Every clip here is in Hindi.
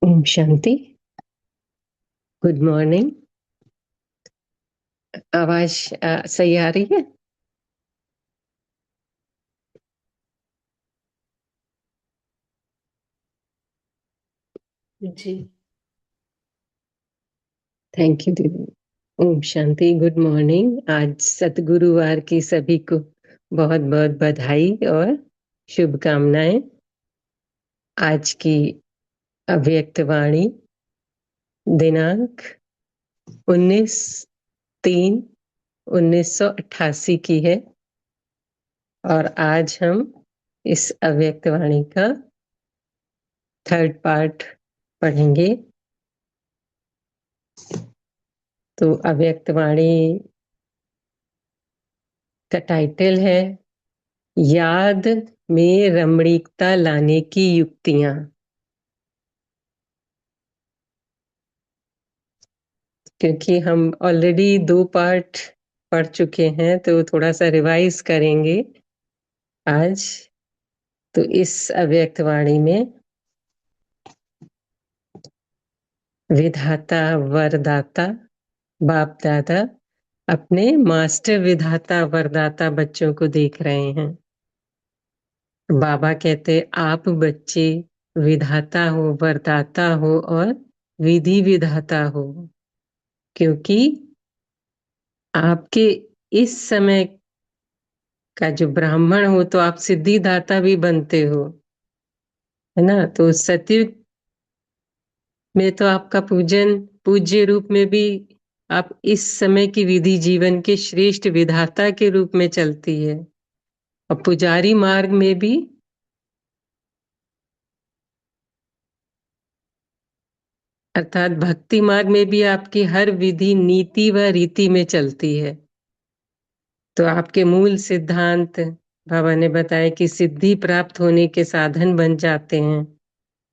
ओम शांति। Good morning. आवाज सही आ रही है? जी, थैंक यू दीदी। ओम शांति। Good morning. आज सतगुरुवार की सभी को बहुत बहुत बधाई और शुभकामनाएं। आज की अव्यक्त वाणी दिनांक 19/3/1988 की है और आज हम इस अव्यक्त वाणी का थर्ड पार्ट पढ़ेंगे। तो अव्यक्त वाणी का टाइटल है याद में रमणीकता लाने की युक्तियां। क्योंकि हम ऑलरेडी 2 पार्ट पढ़ चुके हैं तो थोड़ा सा रिवाइज करेंगे आज। तो इस अव्यक्त वाणी में विधाता वरदाता बाप दादा अपने मास्टर विधाता वरदाता बच्चों को देख रहे हैं। बाबा कहते आप बच्चे विधाता हो, वरदाता हो और विधि विधाता हो, क्योंकि आपके इस समय का जो ब्राह्मण हो तो आप सिद्धिदाता भी बनते हो, है ना। तो सतयुग में तो आपका पूजन पूज्य रूप में भी आप इस समय की विधि जीवन के श्रेष्ठ विधाता के रूप में चलती है, और पुजारी मार्ग में भी अर्थात भक्ति मार्ग में भी आपकी हर विधि नीति व रीति में चलती है। तो आपके मूल सिद्धांत बाबा ने बताया कि सिद्धि प्राप्त होने के साधन बन जाते हैं।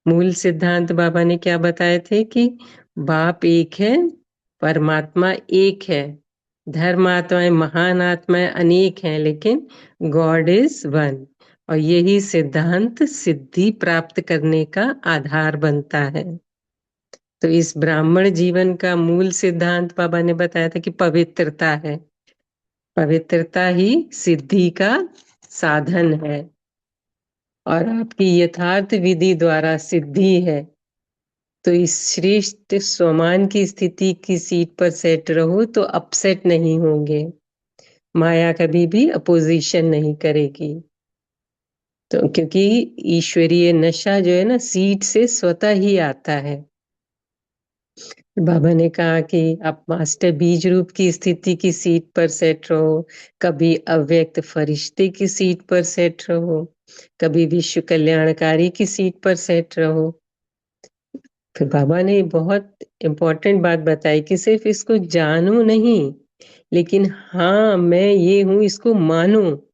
मूल सिद्धांत बाबा ने क्या बताए थे कि बाप एक है, परमात्मा एक है, धर्म आत्माएं महान आत्माएं अनेक हैं, लेकिन गॉड इज वन। और यही सिद्धांत सिद्धि प्राप्त करने का आधार बनता है। तो इस ब्राह्मण जीवन का मूल सिद्धांत बाबा ने बताया था कि पवित्रता है, पवित्रता ही सिद्धि का साधन है, और आपकी यथार्थ विधि द्वारा सिद्धि है। तो इस श्रेष्ठ स्वमान की स्थिति की सीट पर सेट रहो तो अपसेट नहीं होंगे, माया कभी भी अपोजिशन नहीं करेगी। तो क्योंकि ईश्वरीय नशा जो है ना, सीट से स्वतः ही आता है। बाबा ने कहा कि आप मास्टर बीज रूप की स्थिति की सीट पर सेट रहो, कभी अव्यक्त फरिश्ते की सीट पर सेट रहो, कभी विश्व कल्याणकारी की सीट पर सेट रहो। फिर बाबा ने बहुत इम्पोर्टेंट बात बताई कि सिर्फ इसको जानो नहीं, लेकिन हाँ मैं ये हूं इसको मानो।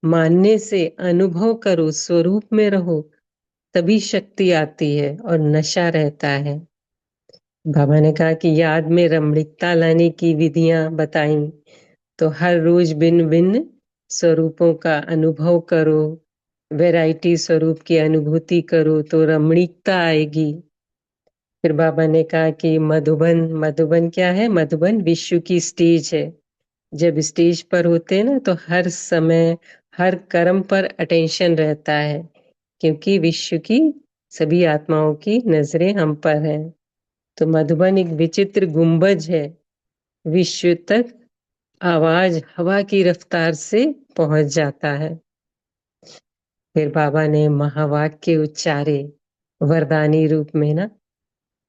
मानने से अनुभव करो, स्वरूप में रहो, तभी शक्ति आती है और नशा रहता है। बाबा ने कहा कि याद में रमणीकता लाने की विधियां बताई। तो हर रोज भिन्न भिन्न स्वरूपों का अनुभव करो, वैरायटी स्वरूप की अनुभूति करो तो रमणीकता आएगी। फिर बाबा ने कहा कि मधुबन, मधुबन क्या है? मधुबन विश्व की स्टेज है। जब स्टेज पर होते हैं ना तो हर समय हर कर्म पर अटेंशन रहता है, क्योंकि विश्व की सभी आत्माओं की नजरें हम पर हैं। तो मधुबन एक विचित्र गुंबज है, विश्व तक आवाज हवा की रफ्तार से पहुंच जाता है। फिर बाबा ने महावाक्य उच्चारे वरदानी रूप में ना,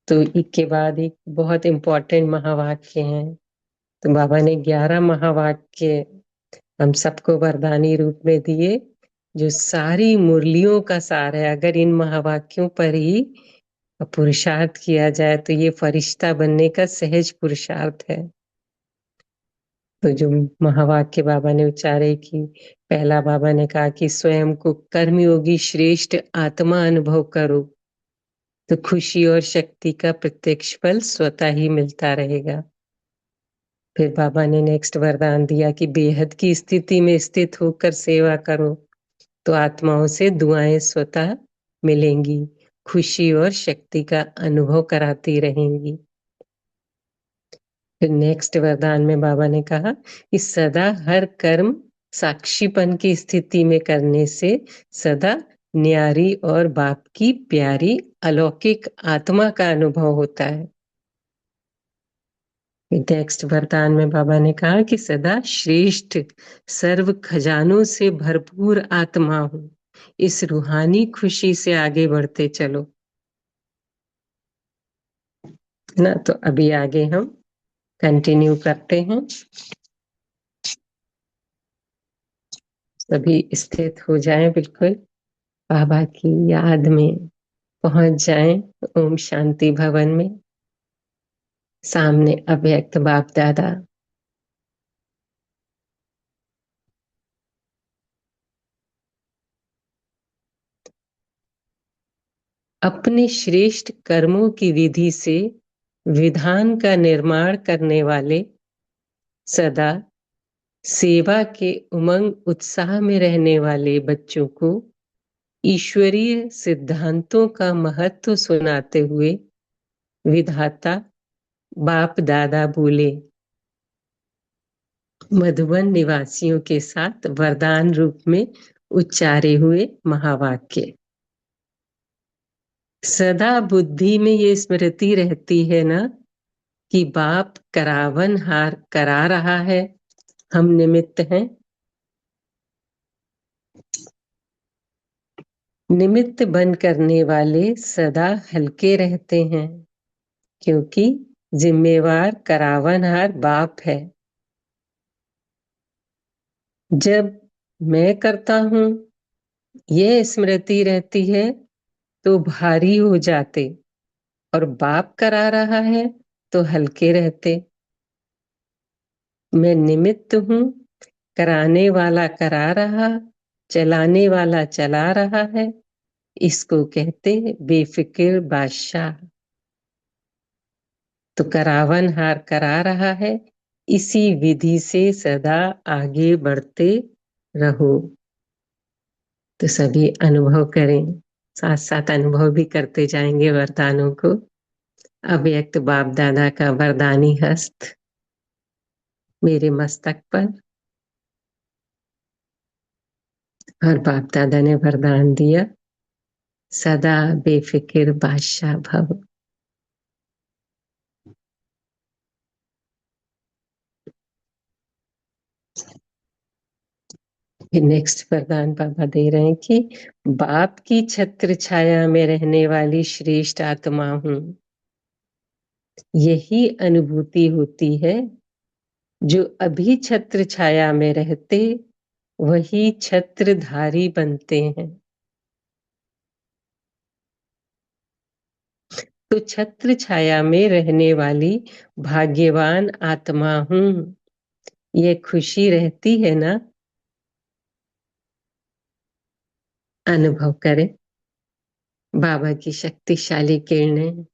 तो एक के बाद एक बहुत इंपॉर्टेंट महावाक्य हैं। तो बाबा ने 11 महावाक्य हम सबको वरदानी रूप में दिए, जो सारी मुरलियों का सार है। अगर इन महावाक्यों पर ही पुरुषार्थ किया जाए तो ये फरिश्ता बनने का सहज पुरुषार्थ है। तो जो महावाक्य बाबा ने उच्चारे कि पहला बाबा ने कहा कि स्वयं को कर्मयोगी श्रेष्ठ आत्मा अनुभव करो, तो खुशी और शक्ति का प्रत्यक्ष फल स्वतः ही मिलता रहेगा। फिर बाबा ने नेक्स्ट वरदान दिया कि बेहद की स्थिति में स्थित होकर सेवा करो, तो आत्माओं से दुआएं स्वतः मिलेंगी, खुशी और शक्ति का अनुभव कराती रहेंगी। फिर नेक्स्ट वरदान में बाबा ने कहा कि सदा हर कर्म साक्षीपन की स्थिति में करने से सदा न्यारी और बाप की प्यारी अलौकिक आत्मा का अनुभव होता है। नेक्स्ट वरदान में बाबा ने कहा कि सदा श्रेष्ठ सर्व खजानों से भरपूर आत्मा हूं, इस रूहानी खुशी से आगे बढ़ते चलो। ना तो अभी आगे हम कंटिन्यू करते हैं। सभी स्थित हो जाएं, बिल्कुल बाबा की याद में पहुंच जाएं ओम शांति भवन में। सामने अव्यक्त बाप दादा, अपने श्रेष्ठ कर्मों की विधि से विधान का निर्माण करने वाले, सदा सेवा के उमंग उत्साह में रहने वाले बच्चों को ईश्वरीय सिद्धांतों का महत्व सुनाते हुए विधाता बाप दादा बोले। मधुबन निवासियों के साथ वरदान रूप में उच्चारे हुए महावाक्य। सदा बुद्धि में ये स्मृति रहती है ना कि बाप करावन हार करा रहा है, हम निमित्त हैं। निमित्त बन करने वाले सदा हल्के रहते हैं, क्योंकि जिम्मेवार करावनहार बाप है। जब मैं करता हूं ये स्मृति रहती है तो भारी हो जाते, और बाप करा रहा है तो हल्के रहते। मैं निमित्त हूं, कराने वाला करा रहा, चलाने वाला चला रहा है, इसको कहते बेफिक्र बादशाह। तो करावन हार करा रहा है, इसी विधि से सदा आगे बढ़ते रहो। तो सभी अनुभव करें, साथ साथ अनुभव भी करते जाएंगे वरदानों को। अव्यक्त बाप दादा का वरदानी हस्त मेरे मस्तक पर, और बाप दादा ने वरदान दिया सदा बेफिक्र बादशाह भव। नेक्स्ट वरदान बाबा दे रहे हैं कि बाप की छत्र छाया में रहने वाली श्रेष्ठ आत्मा हूं। यही अनुभूति होती है, जो अभी छत्र छाया में रहते वही छत्रधारी बनते हैं। तो छत्र छाया में रहने वाली भाग्यवान आत्मा हूं, ये खुशी रहती है ना। अनुभव करें बाबा की शक्तिशाली किरणें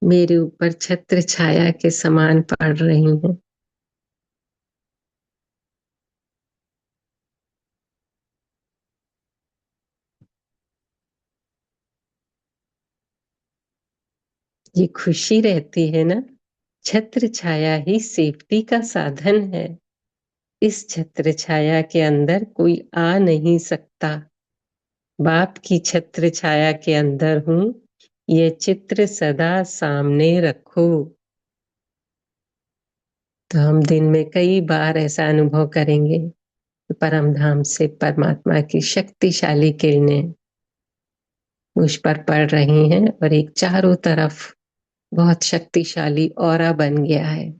मेरे ऊपर छत्र छाया के समान पड़ रही हैं। ये खुशी रहती है ना। छत्र छाया ही सेफ्टी का साधन है। इस छत्र छाया के अंदर कोई आ नहीं सकता। बाप की छत्र छाया के अंदर हूं, ये चित्र सदा सामने रखो। तो हम दिन में कई बार ऐसा अनुभव करेंगे, परम धाम से परमात्मा की शक्तिशाली किरणें मुझ पर पड़ रही हैं, और एक चारों तरफ बहुत शक्तिशाली ऑरा बन गया है,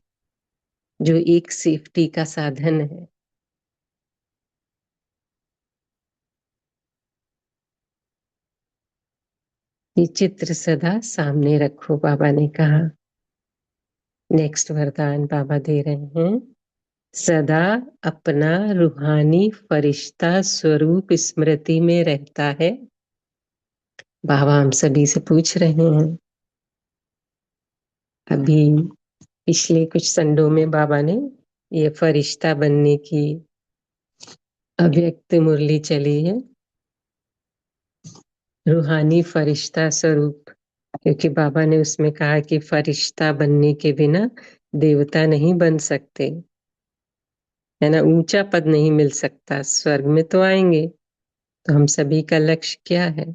जो एक सेफ्टी का साधन है। ये चित्र सदा सामने रखो, बाबा ने कहा। नेक्स्ट वरदान बाबा दे रहे हैं, सदा अपना रूहानी फरिश्ता स्वरूप स्मृति में रहता है। बाबा हम सभी से पूछ रहे हैं। अभी पिछले कुछ संडों में बाबा ने ये फरिश्ता बनने की अव्यक्त मुरली चली है। रूहानी फरिश्ता स्वरूप, क्योंकि बाबा ने उसमें कहा कि फरिश्ता बनने के बिना देवता नहीं बन सकते, है ना। ऊंचा पद नहीं मिल सकता, स्वर्ग में तो आएंगे। तो हम सभी का लक्ष्य क्या है?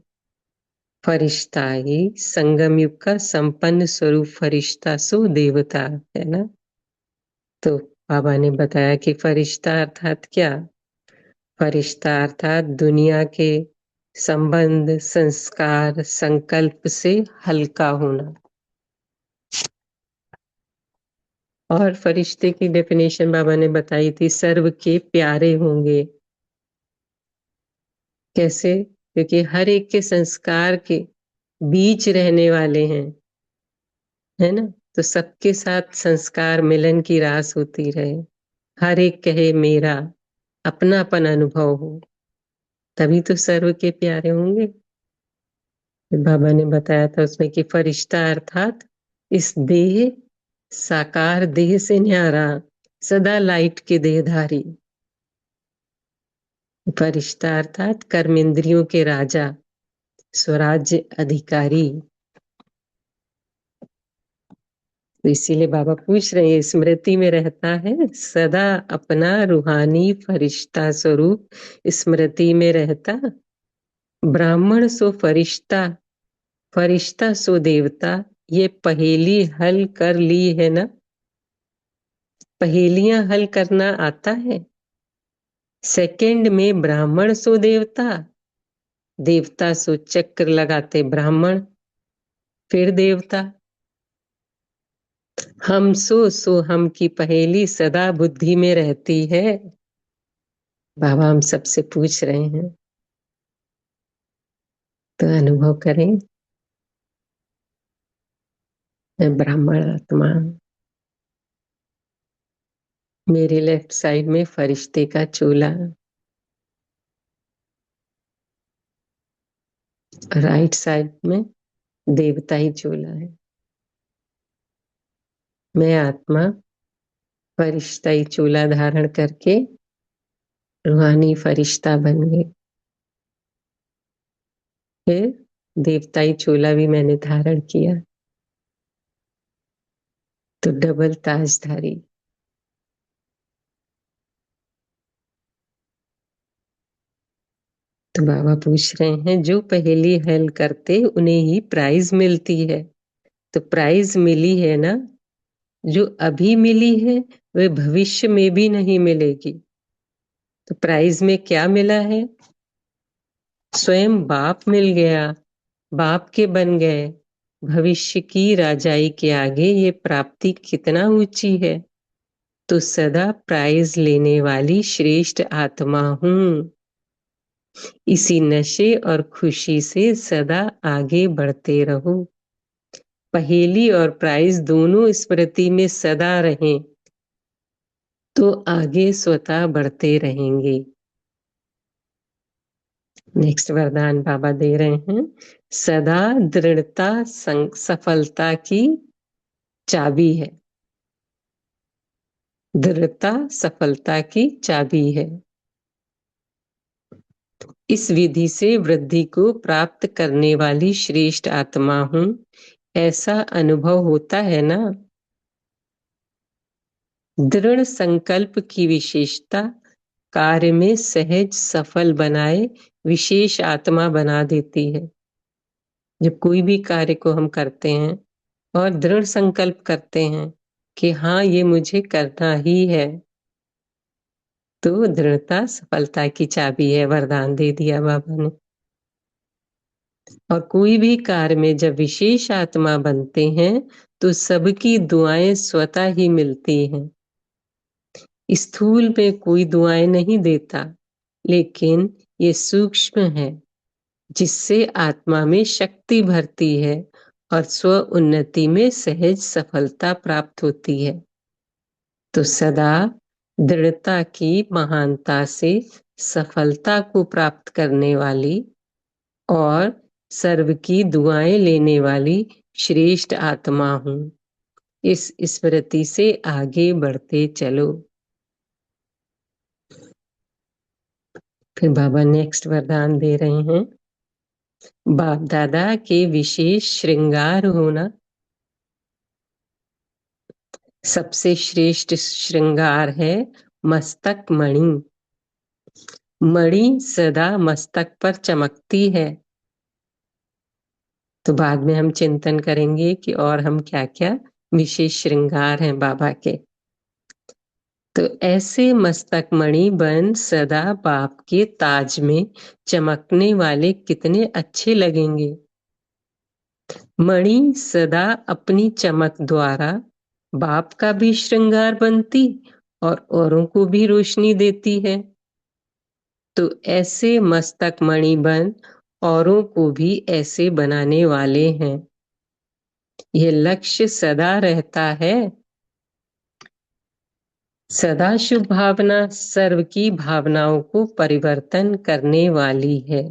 फरिश्ता ही संगम युग का संपन्न स्वरूप फरिश्ता सो देवता, है ना। तो बाबा ने बताया कि फरिश्ता अर्थात क्या? फरिश्ता अर्थात दुनिया के संबंध, संस्कार, संकल्प से हल्का होना। और फरिश्ते की डेफिनेशन बाबा ने बताई थी, सर्व के प्यारे होंगे। कैसे? क्योंकि हर एक के संस्कार के बीच रहने वाले हैं, है ना। तो सबके साथ संस्कार मिलन की रास होती रहे, हर एक कहे मेरा, अपनापन अनुभव हो, तभी तो सर्व के प्यारे होंगे। बाबा ने बताया था उसमें कि फरिश्ता अर्थात इस देह, साकार देह से न्यारा, सदा लाइट के देहधारी। फरिश्ता अर्थात कर्मेंद्रियों के राजा, स्वराज्य अधिकारी। तो इसीलिए बाबा पूछ रहे हैं, स्मृति में रहता है सदा अपना रूहानी फरिश्ता स्वरूप, स्मृति में रहता। ब्राह्मण सो फरिश्ता, फरिश्ता सो देवता। ये पहेली हल कर ली है ना। पहेलियां हल करना आता है। सेकंड में ब्राह्मण सो देवता, देवता सो चक्र लगाते ब्राह्मण, फिर देवता। हम सो हम की पहेली सदा बुद्धि में रहती है। बाबा हम सबसे पूछ रहे हैं, तो अनुभव करें। मैं ब्राह्मण आत्मा, मेरे लेफ्ट साइड में फरिश्ते का चोला, राइट साइड में देवता ही चोला है। मैं आत्मा फरिश्ता ही चोला धारण करके रूहानी फरिश्ता बन गई। फिर देवताई चोला भी मैंने धारण किया, तो डबल ताजधारी। तो बाबा पूछ रहे हैं, जो पहेली हल करते उन्हें ही प्राइज मिलती है। तो प्राइज मिली है ना, जो अभी मिली है वह भविष्य में भी नहीं मिलेगी। तो प्राइज में क्या मिला है? स्वयं बाप मिल गया, बाप के बन गए। भविष्य की राजाई के आगे ये प्राप्ति कितना ऊंची है। तो सदा प्राइज लेने वाली श्रेष्ठ आत्मा हूं। इसी नशे और खुशी से सदा आगे बढ़ते रहो। पहेली और प्राइज दोनों स्मृति में सदा रहें, तो आगे स्वतः बढ़ते रहेंगे। नेक्स्ट वरदान बाबा दे रहे हैं, सदा दृढ़ता सफलता की चाबी है। दृढ़ता सफलता की चाबी है। इस विधि से वृद्धि को प्राप्त करने वाली श्रेष्ठ आत्मा हूं, ऐसा अनुभव होता है ना। दृढ़ संकल्प की विशेषता कार्य में सहज सफल बनाए विशेष आत्मा बना देती है। जब कोई भी कार्य को हम करते हैं और दृढ़ संकल्प करते हैं कि हाँ ये मुझे करना ही है, तो दृढ़ता सफलता की चाबी है, वरदान दे दिया बाबा ने। और कोई भी कार्य में जब विशेष आत्मा बनते हैं तो सबकी दुआएं स्वतः ही मिलती हैं। स्थूल में कोई दुआएं नहीं देता, लेकिन ये सूक्ष्म है, जिससे आत्मा में शक्ति भरती है और स्व उन्नति में सहज सफलता प्राप्त होती है। तो सदा दृढ़ता की महानता से सफलता को प्राप्त करने वाली और सर्व की दुआएं लेने वाली श्रेष्ठ आत्मा हूं। इस स्मृति से आगे बढ़ते चलो। फिर बाबा नेक्स्ट वरदान दे रहे हैं, बाप दादा के विशेष श्रृंगार होना। सबसे श्रेष्ठ श्रृंगार है मस्तक मणि। मणि सदा मस्तक पर चमकती है। तो बाद में हम चिंतन करेंगे कि और हम क्या क्या विशेष श्रृंगार हैं बाबा के। तो ऐसे मस्तक मणि बन सदा बाप के ताज में चमकने वाले कितने अच्छे लगेंगे। मणि सदा अपनी चमक द्वारा बाप का भी श्रृंगार बनती और औरों को भी रोशनी देती है। तो ऐसे मस्तक मणि बन औरों को भी ऐसे बनाने वाले हैं। यह लक्ष्य सदा रहता है। सदा शुभ भावना सर्व की भावनाओं को परिवर्तन करने वाली है।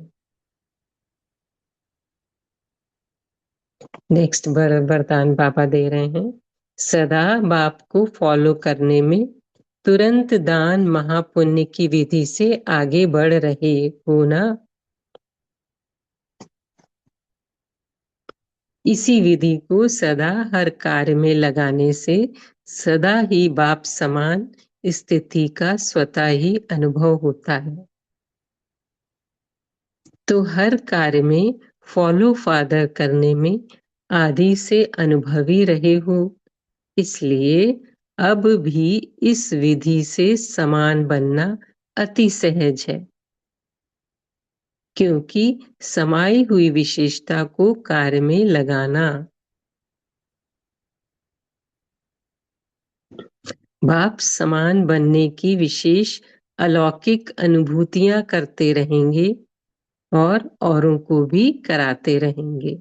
नेक्स्ट वरदान बाबा दे रहे हैं। सदा बाप को फॉलो करने में तुरंत दान महापुण्य की विधि से आगे बढ़ रहे हो ना। इसी विधि को सदा हर कार्य में लगाने से सदा ही बाप समान स्थिति का स्वतः ही अनुभव होता है। तो हर कार्य में फॉलो फादर करने में आदि से अनुभवी रहे हो, इसलिए अब भी इस विधि से समान बनना अति सहज है। क्योंकि समाई हुई विशेषता को कार्य में लगाना। बाप समान बनने की विशेष अलौकिक अनुभूतियां करते रहेंगे और औरों को भी कराते रहेंगे।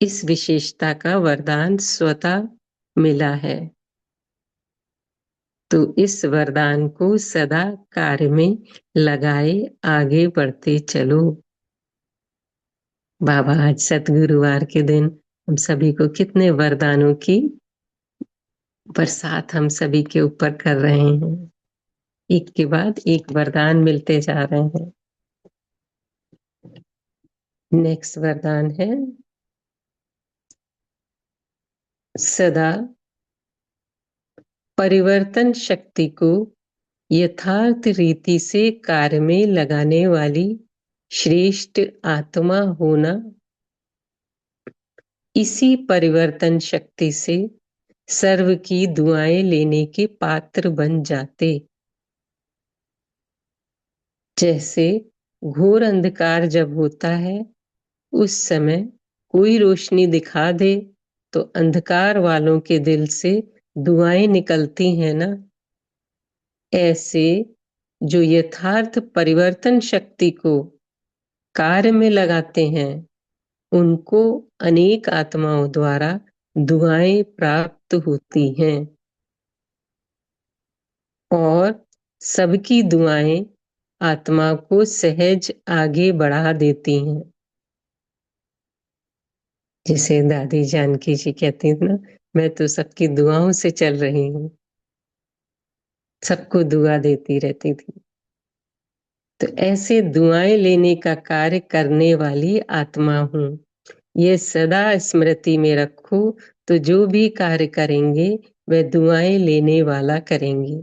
इस विशेषता का वरदान स्वतः मिला है। तो इस वरदान को सदा कार्य में लगाए आगे बढ़ते चलो। बाबा आज सतगुरुवार के दिन हम सभी को कितने वरदानों की बरसात हम सभी के ऊपर कर रहे हैं। एक के बाद एक वरदान मिलते जा रहे हैं। नेक्स्ट वरदान है सदा परिवर्तन शक्ति को यथार्थ रीति से कार्य में लगाने वाली श्रेष्ठ आत्मा होना। इसी परिवर्तन शक्ति से सर्व की दुआएं लेने के पात्र बन जाते। जैसे घोर अंधकार जब होता है उस समय कोई रोशनी दिखा दे तो अंधकार वालों के दिल से दुआएं निकलती हैं ना। ऐसे जो यथार्थ परिवर्तन शक्ति को कार्य में लगाते हैं उनको अनेक आत्माओं द्वारा दुआएं प्राप्त होती हैं और सबकी दुआएं आत्मा को सहज आगे बढ़ा देती हैं। जैसे दादी जानकी जी कहती थी ना, मैं तो सबकी दुआओं से चल रही हूँ, सबको दुआ देती रहती थी। तो ऐसे दुआएं लेने का कार्य करने वाली आत्मा हूँ। ये सदा स्मृति में रखो तो जो भी कार्य करेंगे वह दुआएं लेने वाला करेंगे।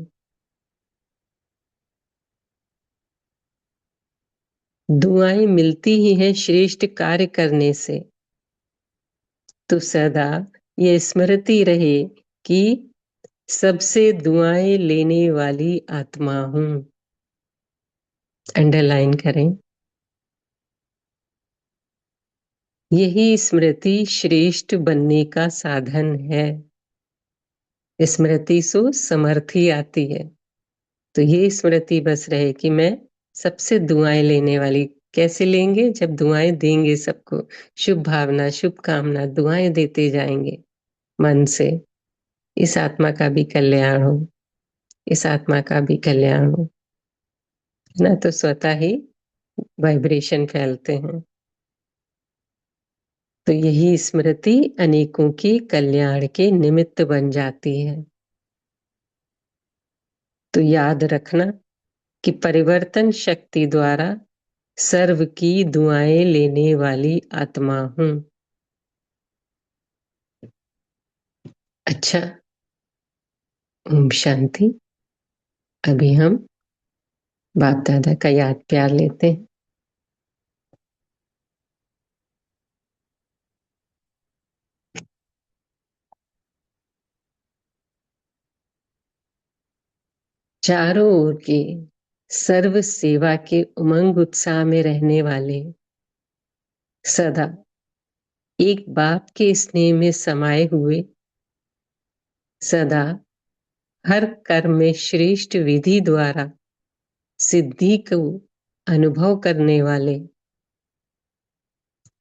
दुआएं मिलती ही हैं श्रेष्ठ कार्य करने से। तो सदा ये स्मृति रहे कि सबसे दुआएं लेने वाली आत्मा हूं। अंडरलाइन करें। यही स्मृति श्रेष्ठ बनने का साधन है। स्मृति सो समर्थी आती है। तो ये स्मृति बस रहे कि मैं सबसे दुआएं लेने वाली। कैसे लेंगे? जब दुआएं देंगे सबको, शुभ भावना शुभ कामना दुआएं देते जाएंगे मन से। इस आत्मा का भी कल्याण हो, इस आत्मा का भी कल्याण हो, है ना। तो स्वतः ही वाइब्रेशन फैलते हैं। तो यही स्मृति अनेकों के कल्याण के निमित्त बन जाती है। तो याद रखना कि परिवर्तन शक्ति द्वारा सर्व की दुआएं लेने वाली आत्मा हूं। अच्छा, ओम शांति। अभी हम बाप दादा का याद प्यार लेते हैं। चारों ओर के सर्व सेवा के उमंग उत्साह में रहने वाले, सदा एक बाप के स्नेह में समाये हुए, सदा हर कर्म में श्रेष्ठ विधि द्वारा सिद्धि को अनुभव करने वाले,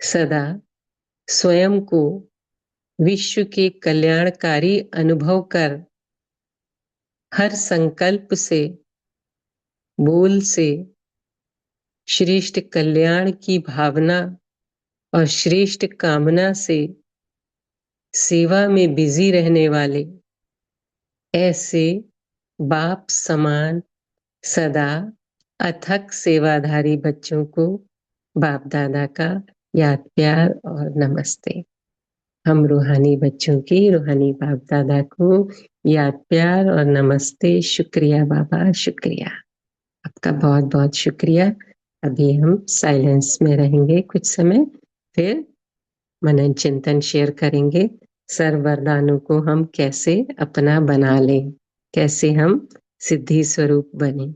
सदा स्वयं को विश्व के कल्याणकारी अनुभव कर हर संकल्प से, बोल से श्रेष्ठ कल्याण की भावना और श्रेष्ठ कामना से सेवा में बिजी रहने वाले, ऐसे बाप समान सदा अथक सेवाधारी बच्चों को बाप दादा का याद प्यार और नमस्ते। हम रूहानी बच्चों की रूहानी बाप दादा को याद प्यार और नमस्ते। शुक्रिया बाबा, शुक्रिया, आपका बहुत बहुत शुक्रिया। अभी हम साइलेंस में रहेंगे कुछ समय, फिर मनन चिंतन शेयर करेंगे। सर्व वरदानों को हम कैसे अपना बना लें, कैसे हम सिद्धि स्वरूप बने।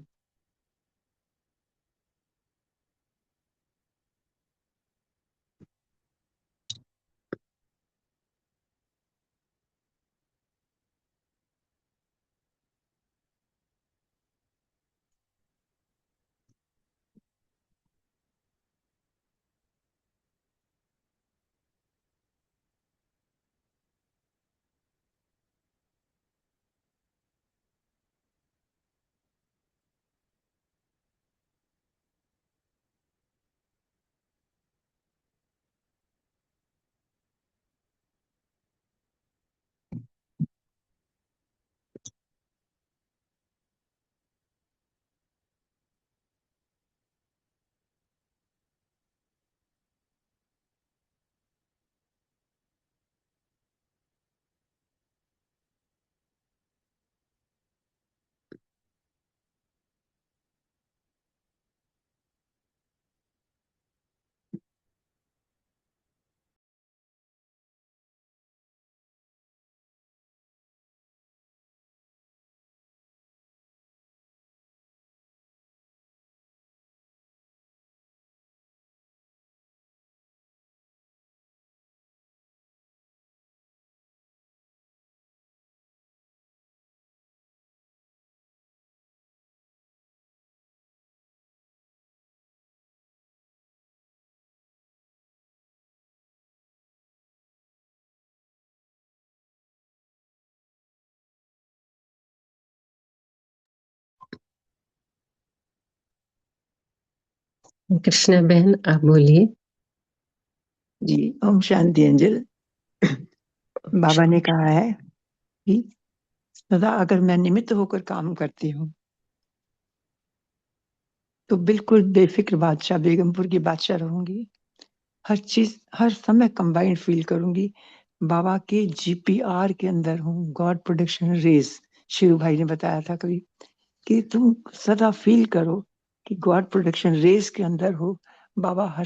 कृष्णा बहन, आप बोलिए। जी, ओम शांति एंजल। बाबा ने कहा है कि सदा अगर मैं निमित्त होकर काम करती हूँ तो बिल्कुल बेफिक्र बादशाह, बेगमपुर की बादशाह रहूंगी। हर चीज हर समय कंबाइंड फील करूंगी। बाबा के जीपीआर के अंदर हूँ, गॉड प्रोडक्शन रेस। शिव भाई ने बताया था कभी कि तुम सदा फील करो कि गॉड प्रोडक्शन रेस के अंदर हो। बाबा हर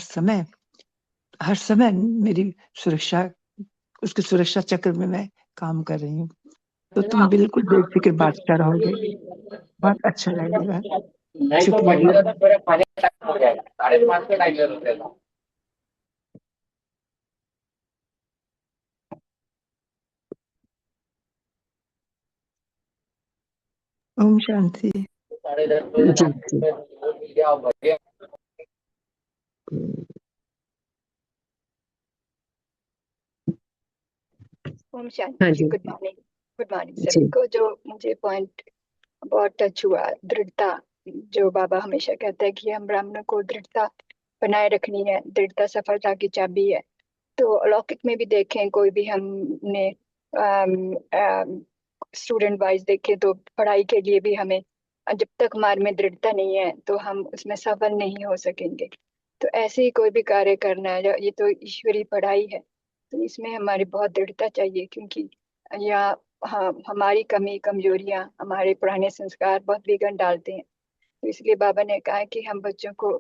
समय मेरी सुरक्षा, उसके सुरक्षा चक्र में मैं काम कर रही हूँ। तो तुम बिल्कुल बेफिक्र बादशाह रहोगे, बहुत अच्छा लगेगा। शुक्रिया। ओम शांति। जी जी। ओम शांति हाँ जी। जी गुड मॉर्निंग सभी जी। को। जो मुझे पॉइंट बहुत टच हुआ, दृढ़ता, जो बाबा हमेशा कहते हैं कि हम ब्राह्मणों को दृढ़ता बनाए रखनी है, दृढ़ता सफलता की चाबी है। तो अलौकिक में भी देखें, कोई भी हमने स्टूडेंट वाइज देखें तो पढ़ाई के लिए भी हमें जब तक हमारे में दृढ़ता नहीं है तो हम उसमें सफल नहीं हो सकेंगे। तो ऐसे ही कोई भी कार्य करना है, ये तो ईश्वरीय पढ़ाई है, तो इसमें हमारी बहुत दृढ़ता चाहिए, क्योंकि या हाँ, हमारी कमी कमजोरियां, हमारे पुराने संस्कार बहुत विघ्न डालते हैं। तो इसलिए बाबा ने कहा कि हम बच्चों को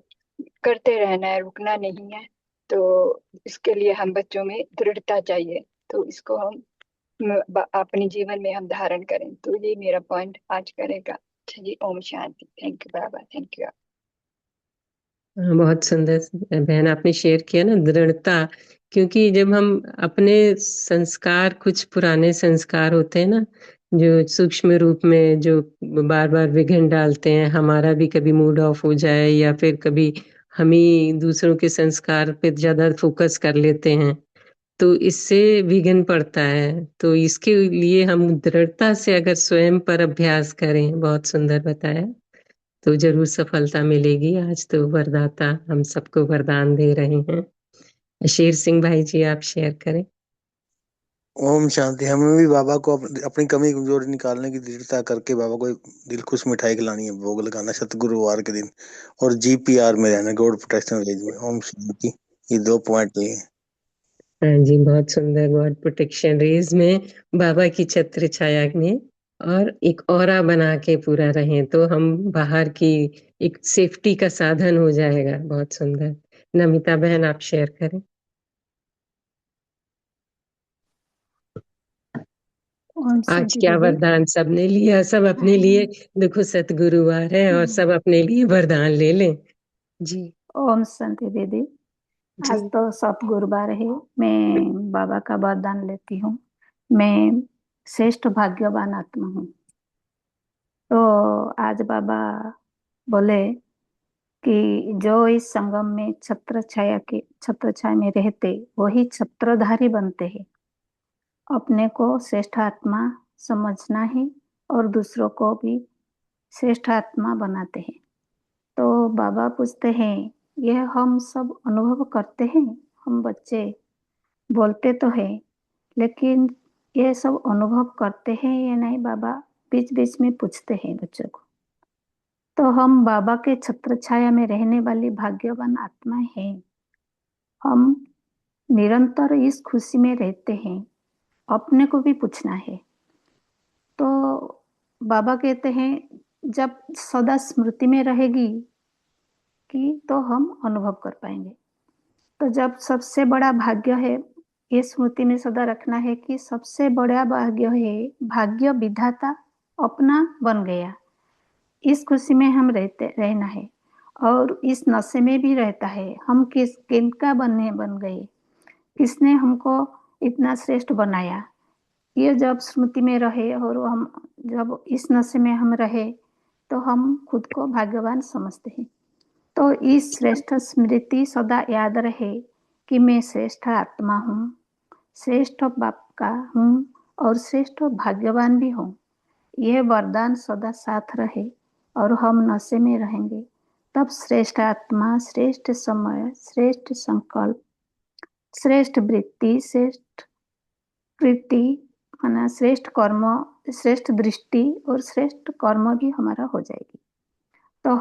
करते रहना है, रुकना नहीं है। तो इसके लिए हम बच्चों में दृढ़ता चाहिए, तो इसको हम अपने जीवन में हम धारण करें। तो ये मेरा पॉइंट आज करेगा। अच्छा जी, ओम शांति। थैंक यू बाबा, थैंक यू। बहुत सुंदर बहन आपने शेयर किया ना, दृढ़ता। क्योंकि जब हम अपने संस्कार, कुछ पुराने संस्कार होते हैं ना, जो सूक्ष्म रूप में जो बार बार विघ्न डालते हैं, हमारा भी कभी मूड ऑफ हो जाए या फिर कभी हम ही दूसरों के संस्कार पे ज्यादा फोकस कर लेते हैं, तो इससे विघ्न पड़ता है। तो इसके लिए हम दृढ़ता से अगर स्वयं पर अभ्यास करें, बहुत सुंदर बताया, तो जरूर सफलता मिलेगी। आज तो वरदाता हम सबको वरदान दे रहे हैं। शेर सिंह भाई जी, आप शेयर करें। ओम शांति। हमें भी बाबा को अपनी कमी कमजोरी निकालने की दृढ़ता करके बाबा को दिल खुश मिठाई खिलानी है, भोग लगाना सतगुरुवार के दिन, और जीपीआर में रहना, गॉड प्रोटेक्शन रेंज में। ओम शांति। ये 2 पॉइंट है। हाँ जी, बहुत सुंदर। गॉड प्रोटेक्शन रेज में, बाबा की छत्र छाया में, और एक ऑरा बना के पूरा रहें तो हम बाहर की एक सेफ्टी का साधन हो जाएगा। बहुत सुंदर। नमिता बहन, आप शेयर करें। आज क्या दीदी। वरदान सबने लिया, सब अपने लिए। देखो सतगुरुवार है और सब अपने लिए वरदान ले लें। जी ओम शांति दीदी। जी। आज तो सतगुरुवार है, मैं बाबा का वरदान लेती हूँ। मैं श्रेष्ठ भाग्यवान आत्मा हूँ। तो आज बाबा बोले कि जो इस संगम में छत्र छाया में रहते, वही छत्रधारी बनते हैं। अपने को श्रेष्ठ आत्मा समझना है और दूसरों को भी श्रेष्ठ आत्मा बनाते हैं। तो बाबा पूछते हैं, यह हम सब अनुभव करते हैं? हम बच्चे बोलते तो हैं, लेकिन ये सब अनुभव करते हैं या नहीं? बाबा बीच बीच में पूछते हैं बच्चों को। तो हम बाबा के छत्र छाया में रहने वाली भाग्यवान आत्माएं हैं। हम निरंतर इस खुशी में रहते हैं। अपने को भी पूछना है। तो बाबा कहते हैं, जब सदा स्मृति में रहेगी कि तो हम अनुभव कर पाएंगे। तो जब सबसे बड़ा भाग्य है, ये स्मृति में सदा रखना है कि सबसे बड़ा भाग्य है, भाग्य विधाता अपना बन गया। इस खुशी में हम रहना है, और इस नशे में भी रहता है। हम किनका बन गए, किसने हमको इतना श्रेष्ठ बनाया। ये जब स्मृति में रहे और हम जब इस नशे में हम रहे, तो हम खुद को भाग्यवान समझते हैं। तो इस श्रेष्ठ स्मृति सदा याद रहे कि मैं श्रेष्ठ आत्मा हूँ, श्रेष्ठ बाप का हूँ और श्रेष्ठ भाग्यवान भी हूँ। यह वरदान सदा साथ रहे और हम नशे में रहेंगे, तब श्रेष्ठ आत्मा, श्रेष्ठ समय, श्रेष्ठ संकल्प, श्रेष्ठ वृत्ति, श्रेष्ठ कृति, माना श्रेष्ठ कर्म, श्रेष्ठ दृष्टि और श्रेष्ठ कर्म भी हमारा हो जाएगी। तो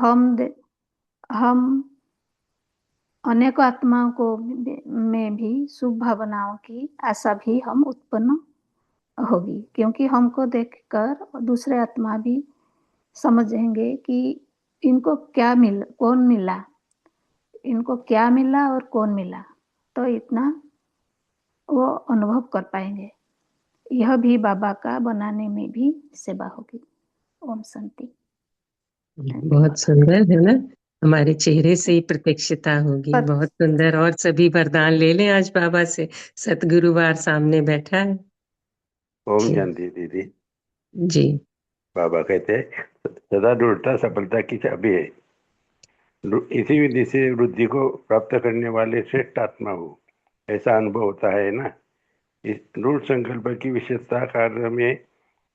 हम अनेक आत्माओं को में भी शुभ भावनाओं की आशा भी हम उत्पन्न होगी, क्योंकि हमको देखकर दूसरे आत्मा भी समझेंगे कि इनको क्या मिला, कौन मिला, इनको क्या मिला और कौन मिला। तो इतना वो अनुभव कर पाएंगे। यह भी बाबा का बनाने में भी सेवा होगी। ओम शांति। बहुत सुंदर है ना, हमारे चेहरे से ही प्रत्यक्षता होगी। बहुत सुंदर। और सभी वरदान ले लें आज बाबा से। सतगुरुवार सामने बैठा है। ओम शांति दीदी। जी। बाबा कहते हैं, सदा दृढ़ता सफलता की चाबी है। इसी विधि से वृद्धि को प्राप्त करने वाले श्रेष्ठ आत्मा हो, ऐसा अनुभव होता है ना। इस दृढ़ संकल्प की विशेषता कार्य में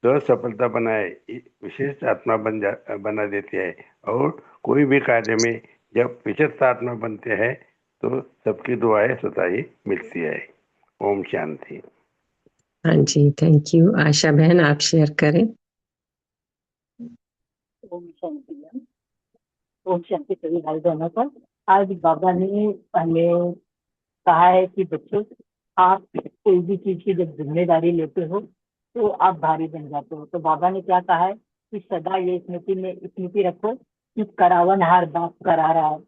तो सफलता बनाए विशेष आत्मा बना देती है, और कोई भी कार्य में जब विशेष आत्मा बनते हैं तो सबकी दुआएं स्वतः ही मिलती है। ओम शांति। हाँ जी, थैंक यू। आशा बहन, आप शेयर करें। ओम शांति मैम। ओम शांति सभी भाई बहनों पर। आज बाबा ने हमें कहा है कि बच्चों, आप कोई भी चीज की जब जिम्मेदारी लेते हो तो आप भारी बन जाते हो। तो बाबा ने क्या कहा है कि सदा ये स्मृति रखो कि करावनहार बाप करा रहा है,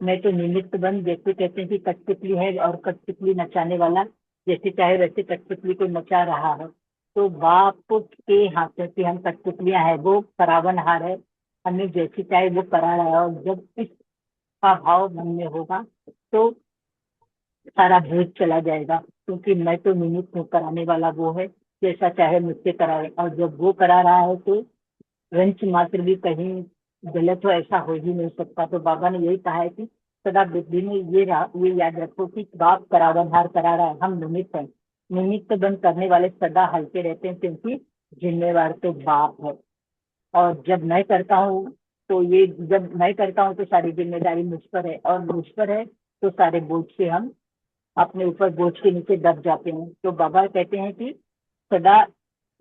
मैं तो निमित्त बन। जैसे कहते हैं कि कठपुतली है और कठपुतली नचाने वाला जैसे चाहे वैसे कठपुतली को नचा रहा है। तो बाप के हाथों की हम कठपुतलियां है, वो करावनहार है, हमें जैसे चाहे वो करा रहा है। और जब इसका भाव मन में होगा तो सारा भूत चला जाएगा, क्योंकि मैं तो निमित्त हूँ, कराने वाला वो है, जैसा चाहे मुझसे कराए। और जब वो करा रहा है तो रंच मात्र भी कहीं गलत हो ऐसा हो ही नहीं सकता। तो बाबा ने यही कहा है कि सदा बुद्धि में ये याद रखो कि बाप करावनहार करा रहा है, हम निमित्त हैं। निमित्त बंद करने वाले सदा हल्के रहते हैं, क्योंकि जिम्मेवार तो बाप है। और जब मैं करता हूँ जब मैं करता हूँ तो सारी जिम्मेदारी मुझ पर है, और मुझ पर है तो सारे बोझ से हम अपने ऊपर बोझ के नीचे दब जाते हैं। तो बाबा कहते हैं कि सदा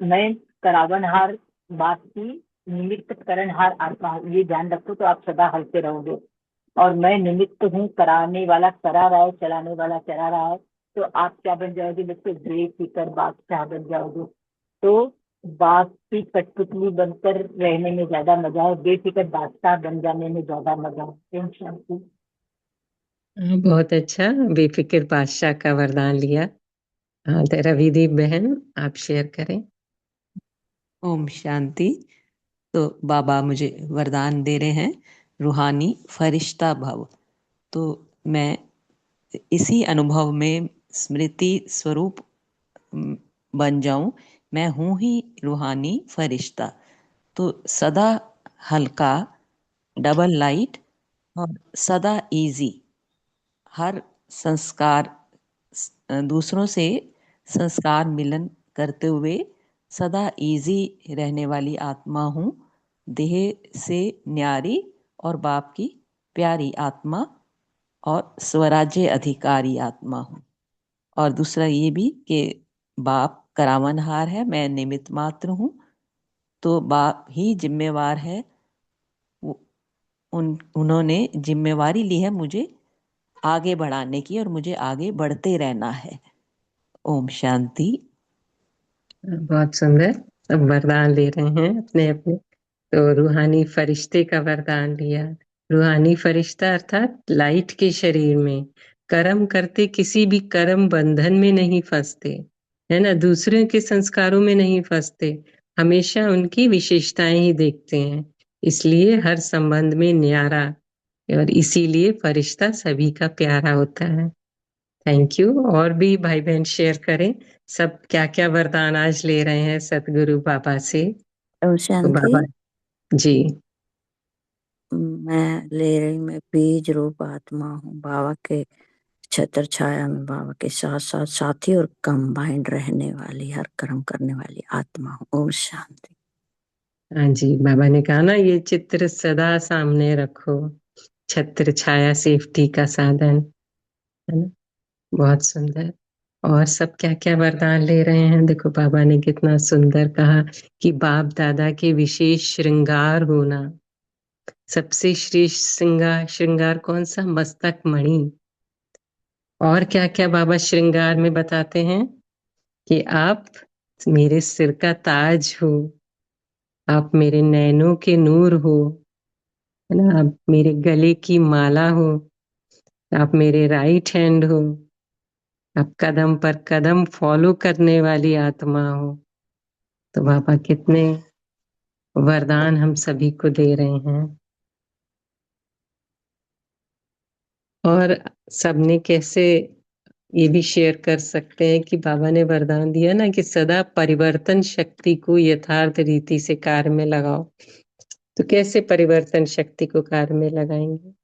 मैं करावनहार बात की निमित्त करणहार आत्मा हूँ, ये ध्यान रखो तो आप सदा हंसते रहोगे। और मैं निमित्त हूँ, कराने वाला करा रहा है, चलाने वाला चला रहा है। तो आप क्या बन जाओगे बच्चे? बेफिक्र बादशाह बन जाओगे। तो बाप की कठपुतली बनकर रहने में ज्यादा मजा है, बेफिक्र बादशाह बन जाने में ज्यादा मजा है। ओम शांति। बहुत अच्छा, बेफिक्र बादशाह का वरदान लिया। तो रविदीप बहन, आप शेयर करें। ओम शांति। तो बाबा मुझे वरदान दे रहे हैं रूहानी फरिश्ता भव। तो मैं इसी अनुभव में स्मृति स्वरूप बन जाऊं। मैं हूं ही रूहानी फरिश्ता। तो सदा हल्का, डबल लाइट और सदा इजी। हर संस्कार दूसरों से संस्कार मिलन करते हुए सदा इजी रहने वाली आत्मा हूँ। देह से न्यारी और बाप की प्यारी आत्मा और स्वराज्य अधिकारी आत्मा हूँ। और दूसरा ये भी कि बाप करावनहार है, मैं निमित्त मात्र हूँ। तो बाप ही जिम्मेवार है, उन्होंने जिम्मेवारी ली है मुझे आगे बढ़ाने की, और मुझे आगे बढ़ते रहना है। ओम शांति। बहुत सुंदर, सब वरदान ले रहे हैं अपने अपने। तो रूहानी फरिश्ते का वरदान लिया। रूहानी फरिश्ता अर्थात लाइट के शरीर में कर्म करते किसी भी कर्म बंधन में नहीं फंसते, है ना, दूसरों के संस्कारों में नहीं फंसते, हमेशा उनकी विशेषताएं ही देखते हैं, इसलिए हर संबंध में न्यारा, और इसीलिए फरिश्ता सभी का प्यारा होता है। Thank you. और भी भाई बहन शेयर करें, सब क्या क्या वरदान आज ले रहे हैं सतगुरु बाबा से। ओम तो शांति। बाबा जी। मैं ले रही, मैं बीज रूप आत्मा हूँ, बाबा के छत्र छाया में बाबा के साथ साथ साथी और कंबाइंड रहने वाली, हर कर्म करने वाली आत्मा हूँ। ओम शांति। हाँ जी, बाबा ने कहा ना, ये चित्र सदा सामने रखो, छत्र छाया सेफ्टी का साधन, है ना। बहुत सुंदर। और सब क्या क्या वरदान ले रहे हैं, देखो बाबा ने कितना सुंदर कहा कि बाप दादा के विशेष श्रृंगार होना। सबसे श्रेष्ठ श्रृंगार कौन सा? मस्तक मणि। और क्या क्या बाबा श्रृंगार में बताते हैं कि आप मेरे सिर का ताज हो, आप मेरे नैनों के नूर हो, है ना, आप मेरे गले की माला हो, आप मेरे राइट हैंड हो, आप कदम पर कदम फॉलो करने वाली आत्मा हो। तो बाबा कितने वरदान हम सभी को दे रहे हैं। और सबने कैसे ये भी शेयर कर सकते हैं कि बाबा ने वरदान दिया ना कि सदा परिवर्तन शक्ति को यथार्थ रीति से कार्य में लगाओ। तो कैसे परिवर्तन शक्ति को कार्य में लगाएंगे?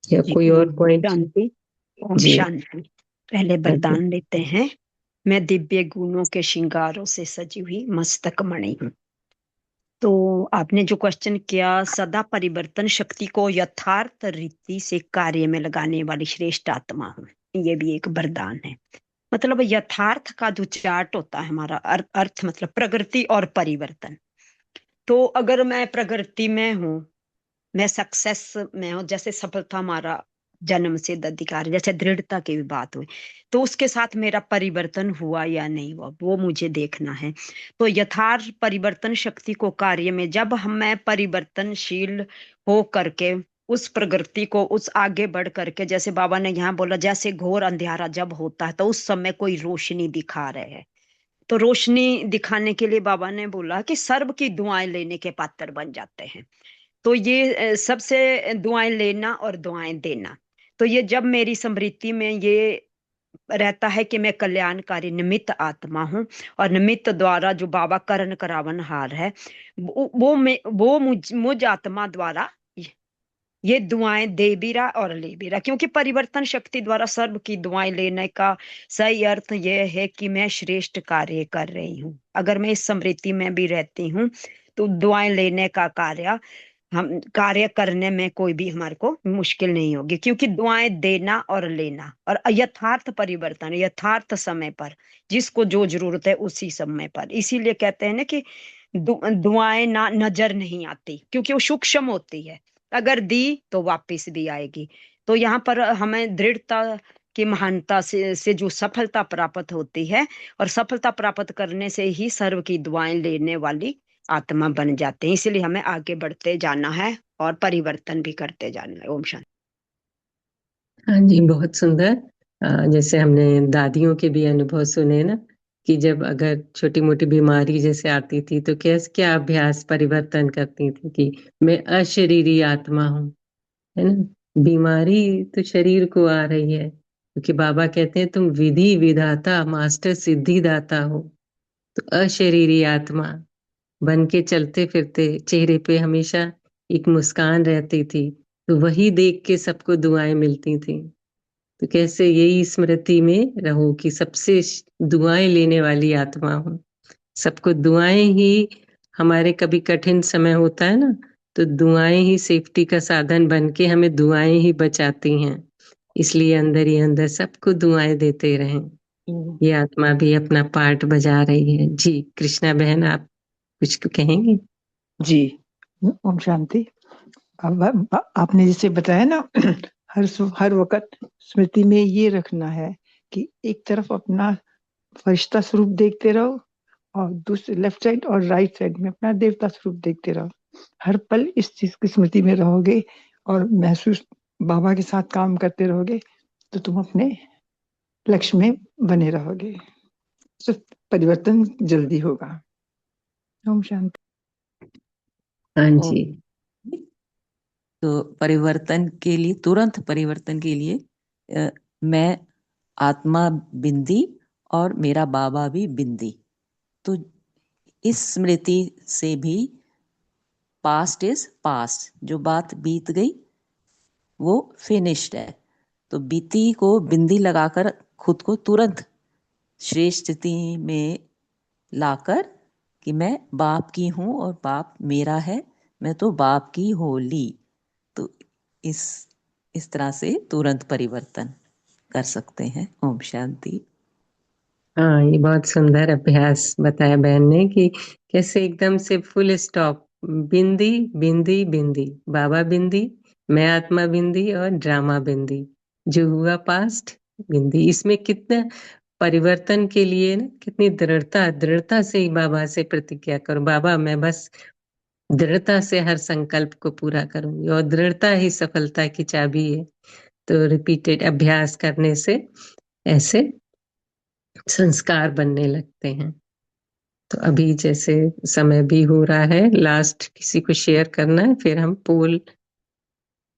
या जी, कोई और पॉइंट? शांति। ओम जी। शांति। पहले वरदान लेते हैं। मैं दिव्य गुणों के श्रृंगारों से सजी हुई मस्तक मणि हूँ। तो आपने जो क्वेश्चन किया, सदा परिवर्तन शक्ति को यथार्थ रीति से कार्य में लगाने वाली श्रेष्ठ आत्मा हूँ। ये भी एक वरदान है। मतलब यथार्थ का जो चार्ट होता है हमारा अर्थ मतलब प्रगति और परिवर्तन। तो अगर मैं प्रगति में हूँ, मैं सक्सेस में हूँ, जैसे सफलता हमारा जन्म सिद्ध अधिकार, जैसे दृढ़ता की भी बात हुई, तो उसके साथ मेरा परिवर्तन हुआ या नहीं हुआ वो मुझे देखना है। तो यथार्थ परिवर्तन शक्ति को कार्य में जब हम मैं परिवर्तनशील हो करके उस प्रगति को उस आगे बढ़ करके, जैसे बाबा ने यहाँ बोला जैसे घोर अंधियारा जब होता है तो उस समय कोई रोशनी दिखा रहे हैं, तो रोशनी दिखाने के लिए बाबा ने बोला कि सर्व की दुआएं लेने के पात्र बन जाते हैं। तो ये सबसे दुआएं लेना और दुआएं देना, तो ये जब मेरी स्मृति में ये रहता है कि मैं कल्याणकारी निमित्त आत्मा हूँ, और निमित्त द्वारा जो बाबा करण करावन हार है वो मुझ आत्मा द्वारा ये दुआएं दे भी रहा और ले भी रहा, क्योंकि परिवर्तन शक्ति द्वारा सर्व की दुआएं लेने का सही अर्थ यह है कि मैं श्रेष्ठ कार्य कर रही हूँ। अगर मैं इस स्मृति में भी रहती हूँ तो दुआएं लेने का हम कार्य करने में कोई भी हमारे को मुश्किल नहीं होगी, क्योंकि दुआएं देना और लेना और यथार्थ परिवर्तन यथार्थ समय पर जिसको जो जरूरत है उसी समय पर। इसीलिए कहते हैं ना कि दुआएं ना नजर नहीं आती, क्योंकि वो सूक्ष्म होती है, अगर दी तो वापस भी आएगी। तो यहाँ पर हमें दृढ़ता की महानता से जो सफलता प्राप्त होती है, और सफलता प्राप्त करने से ही सर्व की दुआएं लेने वाली आत्मा बन जाते हैं। इसलिए हमें आगे बढ़ते जाना है और परिवर्तन भी करते जाना है। ओम शांति। हाँ जी, बहुत सुंदर। जैसे हमने दादियों के भी अनुभव सुने ना, कि जब अगर छोटी मोटी बीमारी जैसे आती थी तो कैसे क्या अभ्यास परिवर्तन करती थी कि मैं अशरीरी आत्मा हूँ, है ना। बीमारी तो शरीर को आ रही है, क्योंकि बाबा कहते हैं तुम विधि विधाता मास्टर सिद्धिदाता हो। तो अशरीरी आत्मा बन के चलते फिरते, चेहरे पे हमेशा एक मुस्कान रहती थी, तो वही देख के सबको दुआएं मिलती थी। तो कैसे यही स्मृति में रहो कि सबसे दुआएं लेने वाली आत्मा हूँ। सबको दुआएं ही, हमारे कभी कठिन समय होता है ना, तो दुआएं ही सेफ्टी का साधन बन के हमें दुआएं ही बचाती हैं। इसलिए अंदर ही अंदर सबको दुआएं देते रहें। ये आत्मा भी अपना पार्ट बजा रही है। जी कृष्णा बहन, आप कुछ कहेंगे? जी, ओम शांति। अब आपने जैसे बताया ना, हर वक्त स्मृति में ये रखना है कि एक तरफ अपना फरिश्ता स्वरूप देखते रहो, और दूसरे लेफ्ट साइड और राइट साइड में अपना देवता स्वरूप देखते रहो। हर पल इस चीज की स्मृति में रहोगे और महसूस बाबा के साथ काम करते रहोगे, तो तुम अपने लक्ष्य में बने रहोगे, तो परिवर्तन जल्दी होगा। ओम शांति। हाँ और जी। तो परिवर्तन के लिए, तुरंत परिवर्तन के लिए मैं आत्मा बिंदी और मेरा बाबा भी बिंदी, तो इस स्मृति से भी पास्ट इज पास्ट, जो बात बीत गई वो फिनिश्ड है। तो बीती को बिंदी लगाकर खुद को तुरंत श्रेष्ठ स्थिति में लाकर कि मैं बाप की हूँ और बाप मेरा है, मैं तो बाप की होली। तो इस तरह से तुरंत परिवर्तन कर सकते हैं। ओम शांति। हाँ, ये बहुत सुंदर अभ्यास बताया बहन ने कि कैसे एकदम से फुल स्टॉप, बिंदी बिंदी बिंदी, बाबा बिंदी, मैं आत्मा बिंदी और ड्रामा बिंदी, जो हुआ पास्ट बिंदी। इसमें कितना परिवर्तन के लिए ना, कितनी दृढ़ता से ही बाबा से प्रतिज्ञा करो, बाबा मैं बस दृढ़ता से हर संकल्प को पूरा करूंगी, और दृढ़ता ही सफलता की चाबी है। तो रिपीटेड अभ्यास करने से ऐसे संस्कार बनने लगते हैं। तो अभी जैसे समय भी हो रहा है, लास्ट किसी को शेयर करना है, फिर हम पोल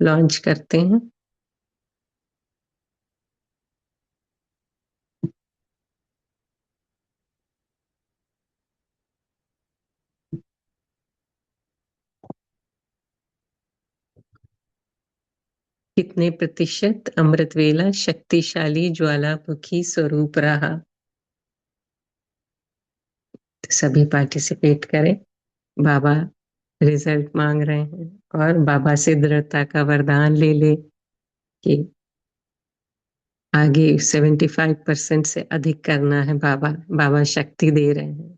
लॉन्च करते हैं। कितने प्रतिशत अमृत वेला शक्तिशाली ज्वालामुखी स्वरूप रहा? तो सभी पार्टिसिपेट करें। बाबा रिजल्ट मांग रहे हैं, और बाबा से दृढ़ता का वरदान ले ले कि आगे 75% से अधिक करना है। बाबा शक्ति दे रहे हैं।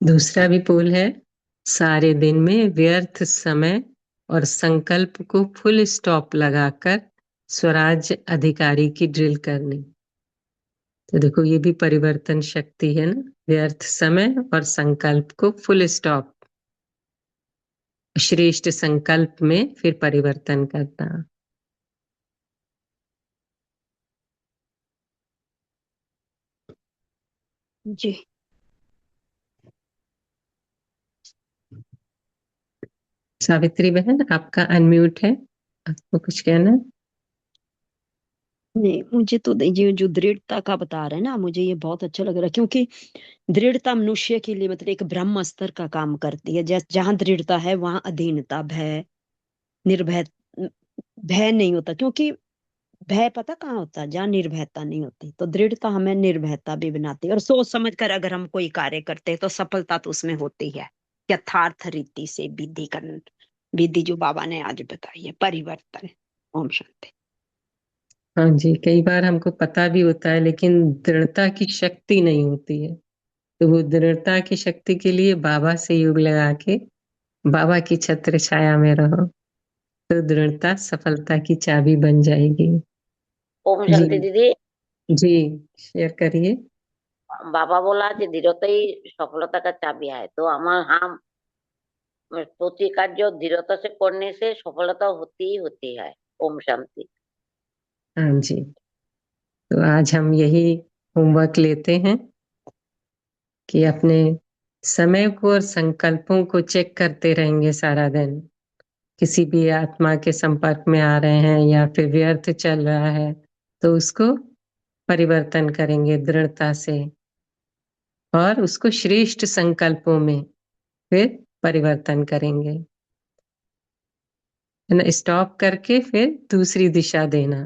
दूसरा भी पोल है, सारे दिन में व्यर्थ समय और संकल्प को फुल स्टॉप लगाकर स्वराज्य अधिकारी की ड्रिल करनी। तो देखो ये भी परिवर्तन शक्ति है ना, व्यर्थ समय और संकल्प को फुल स्टॉप, श्रेष्ठ संकल्प में फिर परिवर्तन करना। जी। सावित्री बहन आपका अनम्यूट है, आपको कुछ कहना है? नहीं, मुझे तो ये जो दृढ़ता का बता रहे हैं ना, मुझे ये बहुत अच्छा लग रहा है, क्योंकि दृढ़ता मनुष्य के लिए मतलब एक ब्रह्म स्तर का काम करती है। जहां दृढ़ता है वहां अधीनता, भय, निर्भय, भय नहीं होता। क्योंकि भय पता कहाँ होता है? जहाँ निर्भयता नहीं होती। तो दृढ़ता हमें निर्भयता भी बनाती है, और सोच समझ कर अगर हम कोई कार्य करते हैं तो सफलता तो उसमें होती है, यथार्थ रीति से विधि करना। विधि जो बाबा ने आज बताई है, परिवर्तन। ओम शांति। हाँ जी, कई बार हमको पता भी होता है लेकिन दृढ़ता की शक्ति नहीं होती है। तो वो दृढ़ता की शक्ति के लिए बाबा से योग लगा के बाबा की छत्र छाया में रहो, तो दृढ़ता सफलता की चाबी बन जाएगी। ओम जी शांति दीदी। जी, शेयर करिए। बाबा बोला कि दृढ़ता ही सफलता का चाबी है, तो हम प्रति कार्य दृढ़ता से करने से सफलता होती ही होती है। ओम शांति। हाँ जी, तो आज हम यही होमवर्क लेते हैं कि अपने समय को और संकल्पों को चेक करते रहेंगे सारा दिन। किसी भी आत्मा के संपर्क में आ रहे हैं या फिर व्यर्थ चल रहा है तो उसको परिवर्तन करेंगे दृढ़ता से, और उसको श्रेष्ठ संकल्पों में फिर परिवर्तन करेंगे, है ना, स्टॉप करके फिर दूसरी दिशा देना।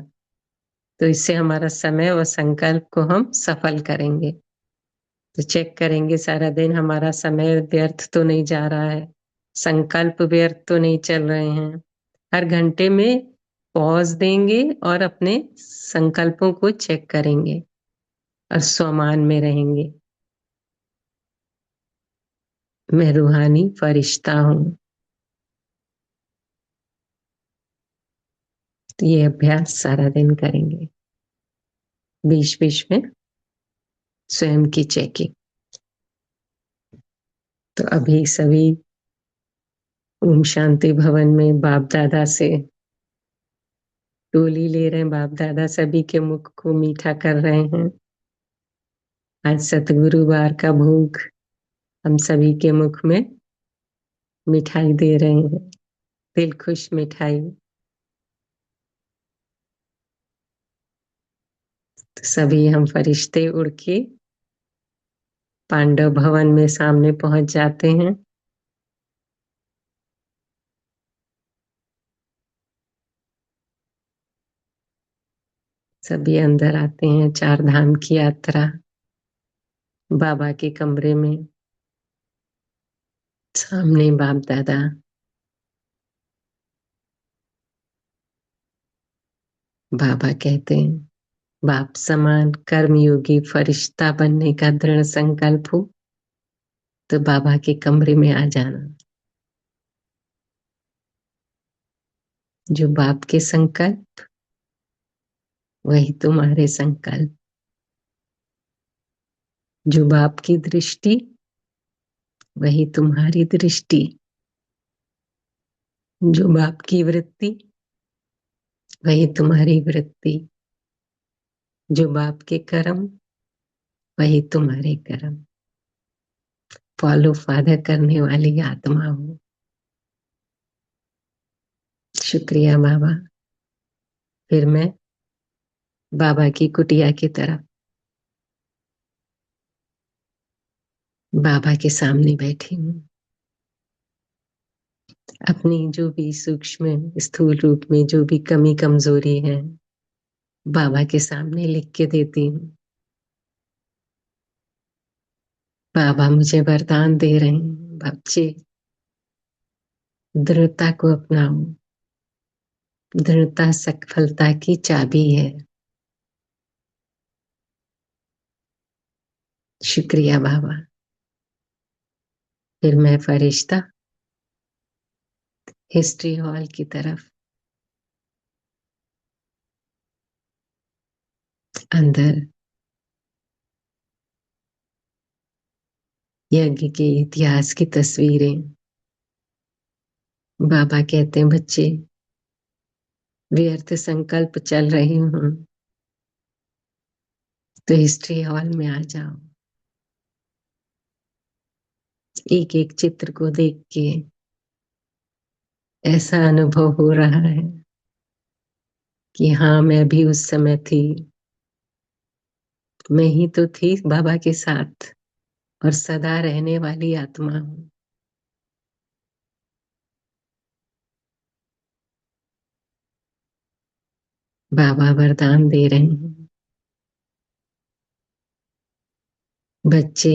तो इससे हमारा समय और संकल्प को हम सफल करेंगे। तो चेक करेंगे सारा दिन हमारा समय व्यर्थ तो नहीं जा रहा है, संकल्प व्यर्थ तो नहीं चल रहे हैं। हर घंटे में पॉज देंगे और अपने संकल्पों को चेक करेंगे और स्वमान में रहेंगे। मैं रूहानी फरिश्ता हूँ। तो ये अभ्यास सारा दिन करेंगे, बीच बीच में स्वयं की चेकिंग। तो अभी सभी ओम शांति भवन में बाप दादा से टोली ले रहे हैं। बाप दादा सभी के मुख को मीठा कर रहे हैं। आज सतगुरुवार का भोग हम सभी के मुख में मिठाई दे रहे हैं, दिल खुश मिठाई। तो सभी हम फरिश्ते उड़ के पांडव भवन में सामने पहुंच जाते हैं। सभी अंदर आते हैं, चार धाम की यात्रा बाबा के कमरे में। सामने बाप दादा, बाबा कहते हैं बाप समान कर्मयोगी फरिश्ता बनने का दृढ़ संकल्प हो तो बाबा के कमरे में आ जाना। जो बाप के संकल्प वही तुम्हारे संकल्प, जो बाप की दृष्टि वही तुम्हारी दृष्टि, जो बाप की वृत्ति वही तुम्हारी वृत्ति, जो बाप के कर्म वही तुम्हारे कर्म। फॉलो फादर करने वाली आत्मा हो। शुक्रिया बाबा। फिर मैं बाबा की कुटिया की तरफ बाबा के सामने बैठी हूँ। अपनी जो भी सूक्ष्म स्थूल रूप में जो भी कमी कमजोरी है बाबा के सामने लिख के देती हूँ। बाबा मुझे वरदान दे रहे हैं, बच्चे दृढ़ता को अपनाओ। दृढ़ता सफलता की चाबी है। शुक्रिया बाबा। फिर मैं फरिश्ता हिस्ट्री हॉल की तरफ अंदर यज्ञ के इतिहास की तस्वीरें। बाबा कहते हैं बच्चे व्यर्थ संकल्प चल रही हूं तो हिस्ट्री हॉल में आ जाओ। एक एक चित्र को देख के ऐसा अनुभव हो रहा है कि हाँ मैं भी उस समय थी। मैं ही तो थी बाबा के साथ और सदा रहने वाली आत्मा हूं। बाबा वरदान दे रहे हैं बच्चे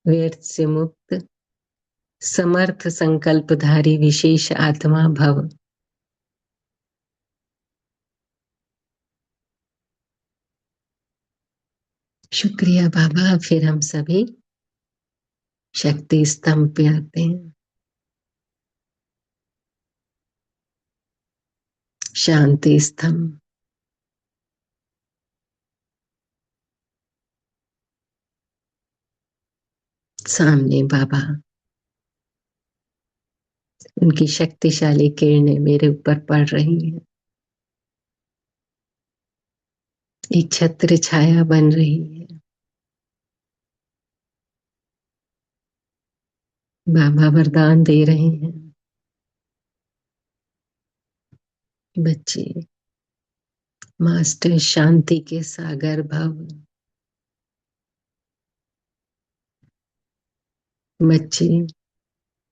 व्यर्थ से मुक्त समर्थ संकल्पधारी विशेष आत्मा भव। शुक्रिया बाबा। फिर हम सभी शक्ति स्तंभ पे आते हैं। शांति स्तंभ। सामने बाबा उनकी शक्तिशाली किरणें मेरे ऊपर पड़ रही हैं। एक छत्र छाया बन रही है। बाबा वरदान दे रहे हैं बच्चे मास्टर शांति के सागर भव। बच्चे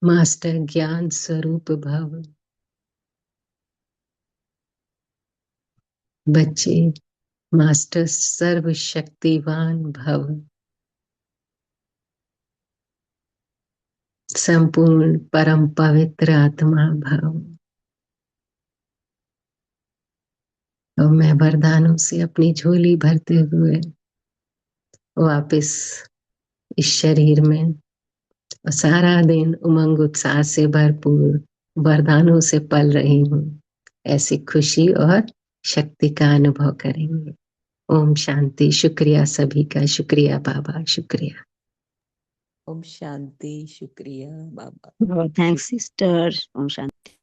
मास्टर ज्ञान स्वरूप भव। बच्चे मास्टर सर्वशक्तिवान भव। संपूर्ण परम पवित्र आत्मा भव। और मैं वरदानों से अपनी झोली भरते हुए वापस इस शरीर में और सारा दिन उमंग उत्साह से भरपूर वरदानों से पल रही हूँ। ऐसी खुशी और शक्ति का अनुभव करेंगे। ओम शांति। शुक्रिया सभी का। शुक्रिया बाबा। शुक्रिया। ओम शांति। शुक्रिया बाबा। Thanks sister. ओम शांति।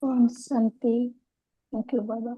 ओम शांति। Thank you Baba.